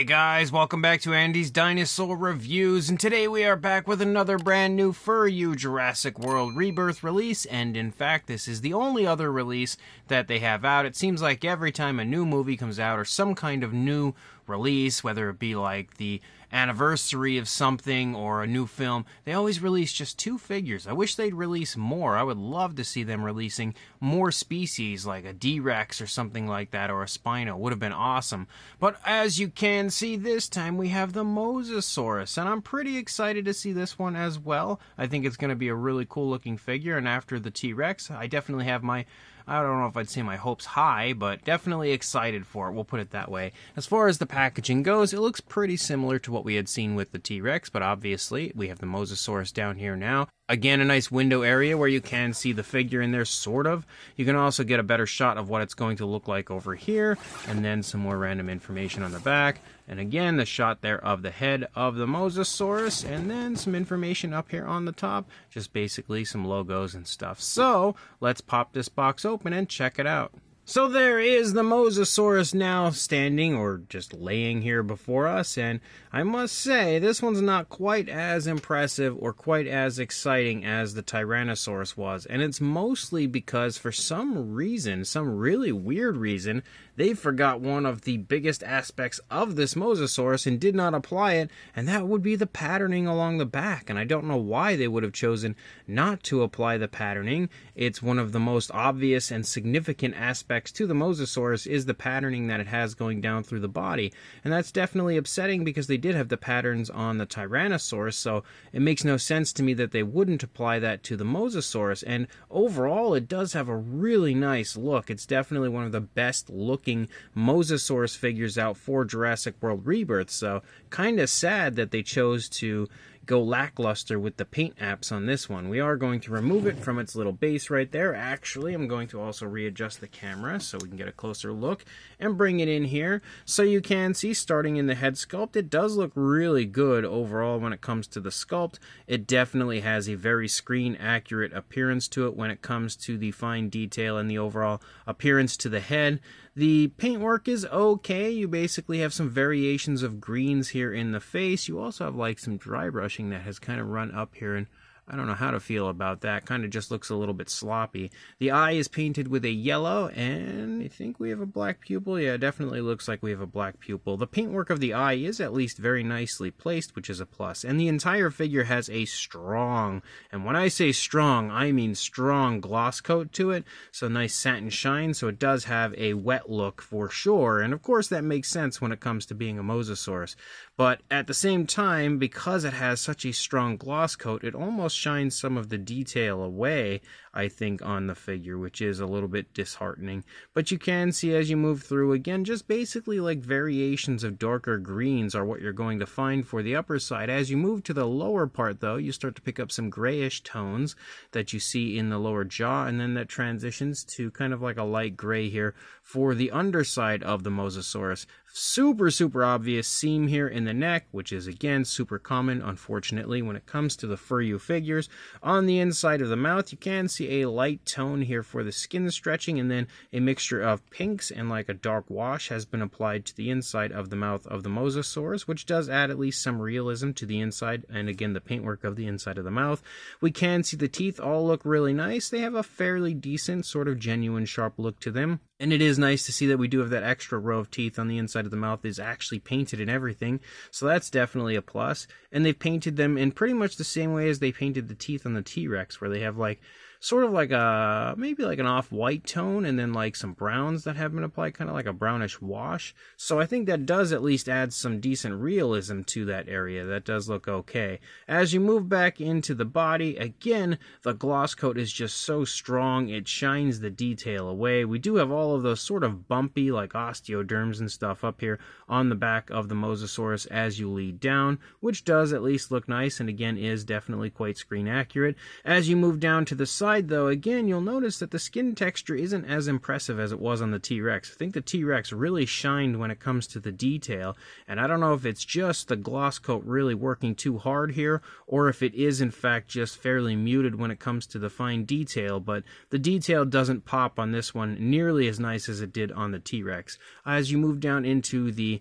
guys, welcome back to Andy's Dinosaur Reviews, and today we are back with another brand new Furyu Jurassic World Rebirth release, and in fact this is the only other release that they have out. It seems like every time a new movie comes out or some kind of new release, whether it be like the anniversary of something or a new film, they always release just 2 figures. I wish they'd release more. I would love to see them releasing more species like a D-Rex or something like that, or a Spino. Would have been awesome. But as you can see, this time we have the Mosasaurus, and I'm pretty excited to see this one as well. I think it's going to be a really cool looking figure, and after the T-Rex, I definitely have my, I don't know if I'd say my hopes high, but definitely excited for it, we'll put it that way. As far as the packaging goes, it looks pretty similar to what we had seen with the T-Rex, but obviously we have the Mosasaurus down here now. Again, a nice window area where you can see the figure in there, sort of. You can also get a better shot of what it's going to look like over here, and then some more random information on the back. And again, the shot there of the head of the Mosasaurus, and then some information up here on the top, just basically some logos and stuff. So, let's pop this box open and check it out. So there is the Mosasaurus now standing, or just laying here before us, and I must say, this one's not quite as impressive or quite as exciting as the Tyrannosaurus was, and it's mostly because for some reason, some really weird reason, they forgot one of the biggest aspects of this Mosasaurus and did not apply it, and that would be the patterning along the back, and I don't know why they would have chosen not to apply the patterning. It's one of the most obvious and significant aspects to the Mosasaurus is the patterning that it has going down through the body, and that's definitely upsetting because they did have the patterns on the Tyrannosaurus, so it makes no sense to me that they wouldn't apply that to the Mosasaurus. And overall it does have a really nice look. It's definitely one of the best looking Mosasaurus figures out for Jurassic World Rebirth, so kind of sad that they chose to go lackluster with the paint apps on this one. We are going to remove it from its little base right there. Actually, I'm going to also readjust the camera so we can get a closer look and bring it in here. So you can see, starting in the head sculpt, it does look really good overall when it comes to the sculpt. It definitely has a very screen accurate appearance to it when it comes to the fine detail and the overall appearance to the head. The paintwork is okay. You basically have some variations of greens here in the face. You also have like some dry brushing that has kind of run up here, and I don't know how to feel about that. Kind of just looks a little bit sloppy. The eye is painted with a yellow, and I think we have a black pupil. Yeah, it definitely looks like we have a black pupil. The paintwork of the eye is at least very nicely placed, which is a plus. And the entire figure has a strong, and when I say strong, I mean strong gloss coat to it. So nice satin shine, so it does have a wet look for sure. And of course that makes sense when it comes to being a Mosasaurus. But at the same time, because it has such a strong gloss coat, it almost shines some of the detail away, I think, on the figure, which is a little bit disheartening. But you can see as you move through, again, just basically like variations of darker greens are what you're going to find for the upper side. As you move to the lower part, though, you start to pick up some grayish tones that you see in the lower jaw, and then that transitions to kind of like a light gray here for the underside of the Mosasaurus. Super obvious seam here in the neck, which is again super common, unfortunately, when it comes to the Furyu figures. On the inside of the mouth, you can see a light tone here for the skin stretching, and then a mixture of pinks and like a dark wash has been applied to the inside of the mouth of the Mosasaurus, which does add at least some realism to the inside, and again the paintwork of the inside of the mouth. We can see the teeth all look really nice. They have a fairly decent, sort of genuine sharp look to them. And it is nice to see that we do have that extra row of teeth on the inside of the mouth is actually painted and everything. So that's definitely a plus. And they've painted them in pretty much the same way as they painted the teeth on the T-Rex, where they have like sort of like a, maybe like an off-white tone, and then like some browns that have been applied, kind of like a brownish wash. So I think that does at least add some decent realism to that area. That does look okay. As you move back into the body, again, the gloss coat is just so strong, it shines the detail away. We do have all of those sort of bumpy, like osteoderms and stuff up here on the back of the Mosasaurus as you lead down, which does at least look nice, and again is definitely quite screen accurate. As you move down to the side, side, though, again, you'll notice that the skin texture isn't as impressive as it was on the T-Rex. I think the T-Rex really shined when it comes to the detail, and I don't know if it's just the gloss coat really working too hard here, or if it is, in fact, just fairly muted when it comes to the fine detail, but the detail doesn't pop on this one nearly as nice as it did on the T-Rex. As you move down into the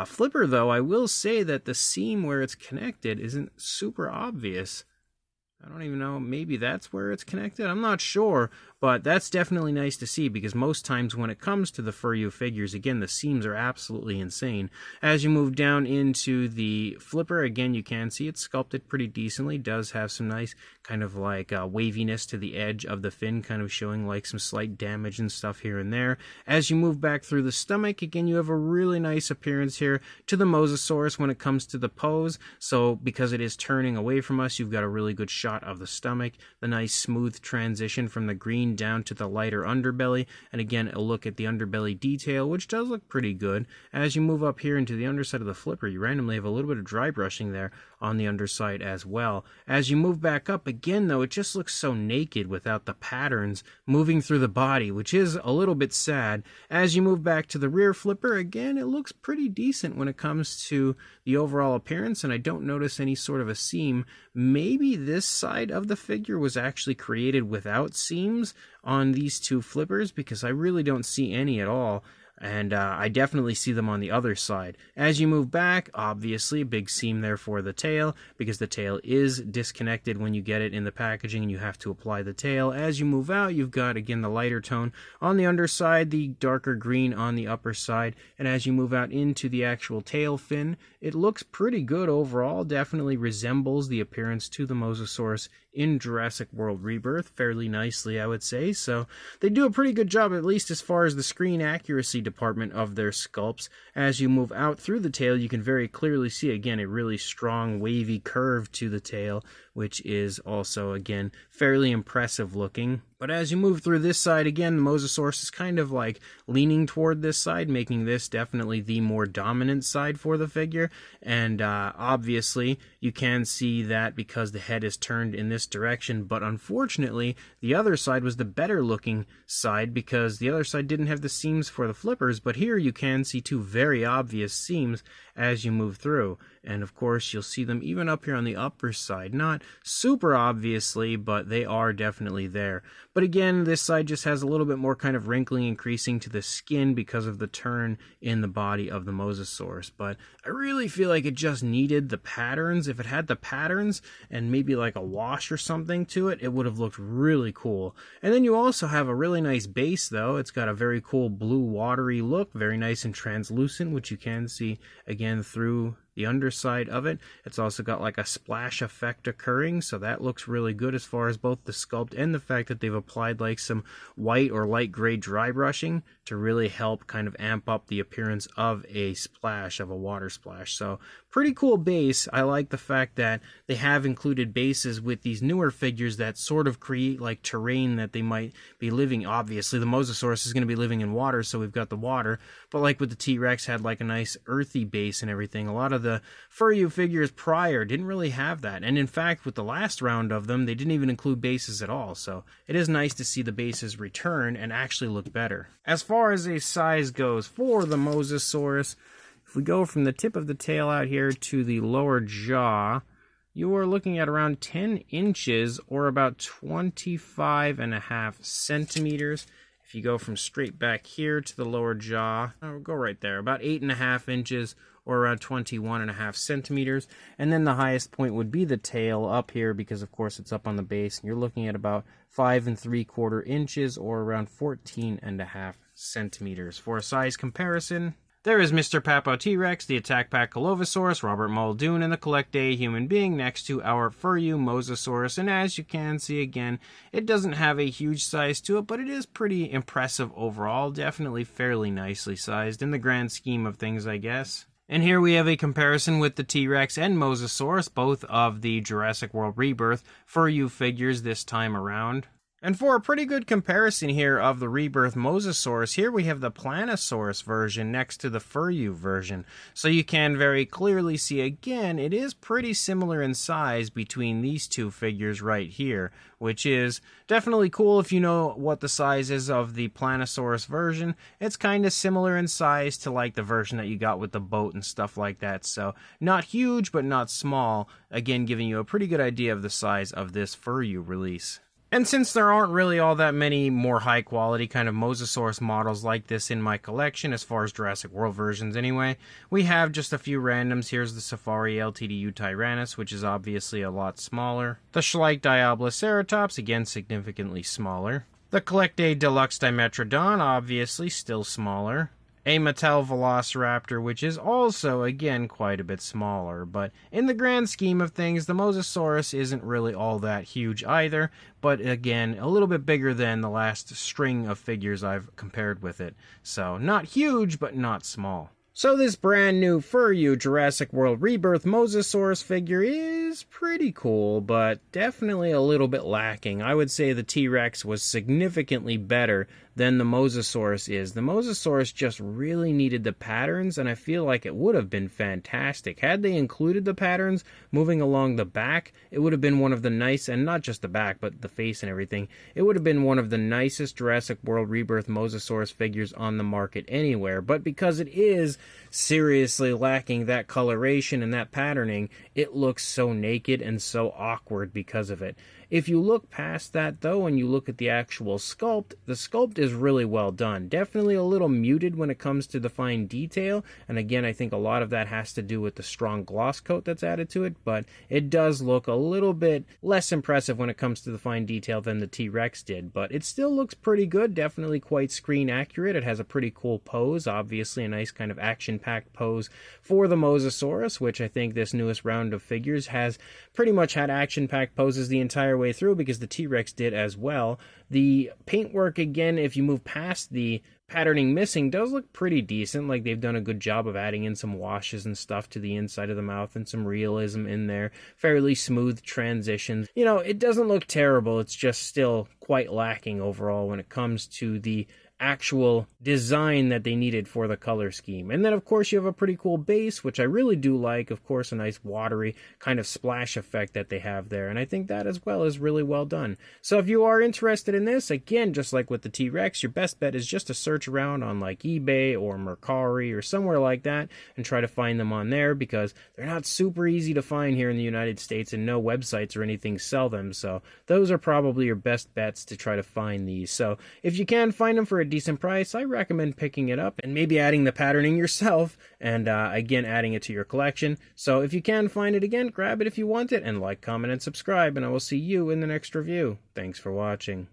flipper, though, I will say that the seam where it's connected isn't super obvious. I don't even know, maybe that's where it's connected? I'm not sure, but that's definitely nice to see because most times when it comes to the Furyu figures, again, the seams are absolutely insane. As you move down into the flipper, again, you can see it's sculpted pretty decently. Does have some nice kind of like waviness to the edge of the fin, kind of showing like some slight damage and stuff here and there. As you move back through the stomach, again, you have a really nice appearance here to the Mosasaurus when it comes to the pose. So because it is turning away from us, you've got a really good shot of the stomach, the nice smooth transition from the green down to the lighter underbelly, and again a look at the underbelly detail, which does look pretty good. As you move up here into the underside of the flipper, you randomly have a little bit of dry brushing there on the underside as well. As you move back up again, though, it just looks so naked without the patterns moving through the body, which is a little bit sad. As you move back to the rear flipper, again, it looks pretty decent when it comes to the overall appearance, and I don't notice any sort of a seam. Maybe this side of the figure was actually created without seams on these two flippers, because I really don't see any at all. And I definitely see them on the other side. As you move back, obviously a big seam there for the tail, because the tail is disconnected when you get it in the packaging and you have to apply the tail. As you move out, you've got, again, the lighter tone on the underside, the darker green on the upper side. And as you move out into the actual tail fin, it looks pretty good overall. Definitely resembles the appearance to the Mosasaurus in Jurassic World Rebirth fairly nicely, I would say. So they do a pretty good job, at least as far as the screen accuracy department of their sculpts. As you move out through the tail, you can very clearly see, again, a really strong wavy curve to the tail, which is also, again, fairly impressive looking. But as you move through this side, again, the Mosasaurus is kind of like leaning toward this side, making this definitely the more dominant side for the figure. And obviously, you can see that because the head is turned in this direction. But unfortunately, the other side was the better looking side because the other side didn't have the seams for the flippers. But here you can see two very obvious seams as you move through. And of course, you'll see them even up here on the upper side. Not super obviously, but they are definitely there. But again, this side just has a little bit more kind of wrinkling and creasing to the skin because of the turn in the body of the Mosasaurus. But I really feel like it just needed the patterns. If it had the patterns and maybe like a wash or something to it, it would have looked really cool. And then you also have a really nice base, though. It's got a very cool blue watery look, very nice and translucent, which you can see again through the underside of it. It's also got like a splash effect occurring, so that looks really good as far as both the sculpt and the fact that they've applied like some white or light gray dry brushing to really help kind of amp up the appearance of a splash, of a water splash. So pretty cool base. I like the fact that they have included bases with these newer figures that sort of create like terrain that they might be living. Obviously the Mosasaurus is going to be living in water, so we've got the water, but like with the T-Rex had like a nice earthy base and everything. A lot of the Furyu figures prior didn't really have that, and in fact with the last round of them they didn't even include bases at all, so it is nice to see the bases return and actually look better. As far as a size goes for the Mosasaurus, if we go from the tip of the tail out here to the lower jaw, you are looking at around 10 inches or about 25.5 centimeters. If you go from straight back here to the lower jaw, we'll go right there, about 8.5 inches or around 21.5 centimeters. And then the highest point would be the tail up here because, of course, it's up on the base. And you're looking at about 5 3/4 inches or around 14.5 centimeters. For a size comparison, there is Mr. Papo T-Rex, the Attack Pack Colovosaurus, Robert Muldoon, and the Collect Day Human Being next to our Furyu Mosasaurus. And as you can see again, it doesn't have a huge size to it, but it is pretty impressive overall. Definitely fairly nicely sized in the grand scheme of things, I guess. And here we have a comparison with the T-Rex and Mosasaurus, both of the Jurassic World Rebirth Furyu figures this time around. And for a pretty good comparison here of the Rebirth Mosasaurus, here we have the Planosaurus version next to the Furyu version. So you can very clearly see, again, it is pretty similar in size between these two figures right here, which is definitely cool if you know what the size is of the Planosaurus version. It's kind of similar in size to like the version that you got with the boat and stuff like that. So not huge, but not small. Again, giving you a pretty good idea of the size of this Furyu release. And since there aren't really all that many more high quality kind of Mosasaurus models like this in my collection, as far as Jurassic World versions anyway, we have just a few randoms. Here's the Safari LTDU Tyrannus, which is obviously a lot smaller. The Schleich Diabloceratops, again significantly smaller. The Collectae Deluxe Dimetrodon, obviously still smaller. A Mattel Velociraptor, which is also, again, quite a bit smaller. But in the grand scheme of things, the Mosasaurus isn't really all that huge either. But again, a little bit bigger than the last string of figures I've compared with it. So not huge, but not small. So this brand new Furyu Jurassic World Rebirth Mosasaurus figure is pretty cool, but definitely a little bit lacking. I would say the T-Rex was significantly better than the Mosasaurus is. The Mosasaurus just really needed the patterns, and I feel like it would have been fantastic. Had they included the patterns moving along the back, it would have been one of the nice, and not just the back, but the face and everything, it would have been one of the nicest Jurassic World Rebirth Mosasaurus figures on the market anywhere. But because it is seriously lacking that coloration and that patterning, it looks so naked and so awkward because of it. If you look past that, though, and you look at the actual sculpt, the sculpt is really well done. Definitely a little muted when it comes to the fine detail, and again, I think a lot of that has to do with the strong gloss coat that's added to it, but it does look a little bit less impressive when it comes to the fine detail than the T-Rex did, but it still looks pretty good, definitely quite screen accurate. It has a pretty cool pose, obviously a nice kind of action-packed pose for the Mosasaurus, which I think this newest round of figures has pretty much had action-packed poses the entire way through, because the T-Rex did as well. The paintwork, again, if you move past the patterning missing, does look pretty decent. Like, they've done a good job of adding in some washes and stuff to the inside of the mouth and some realism in there. Fairly smooth transitions. You know, it doesn't look terrible. It's just still quite lacking overall when it comes to the actual design that they needed for the color scheme. And then, of course, you have a pretty cool base, which I really do like. Of course, a nice watery kind of splash effect that they have there. And I think that as well is really well done. So if you are interested in this, again, just like with the T-Rex, your best bet is just to search around on like eBay or Mercari or somewhere like that and try to find them on there, because they're not super easy to find here in the United States, and no websites or anything sell them. So those are probably your best bets to try to find these. So if you can find them for a decent price, I recommend picking it up and maybe adding the patterning yourself, and again, adding it to your collection. So if you can find it, again, grab it if you want it, and like, comment, and subscribe, and I will see you in the next review. Thanks for watching.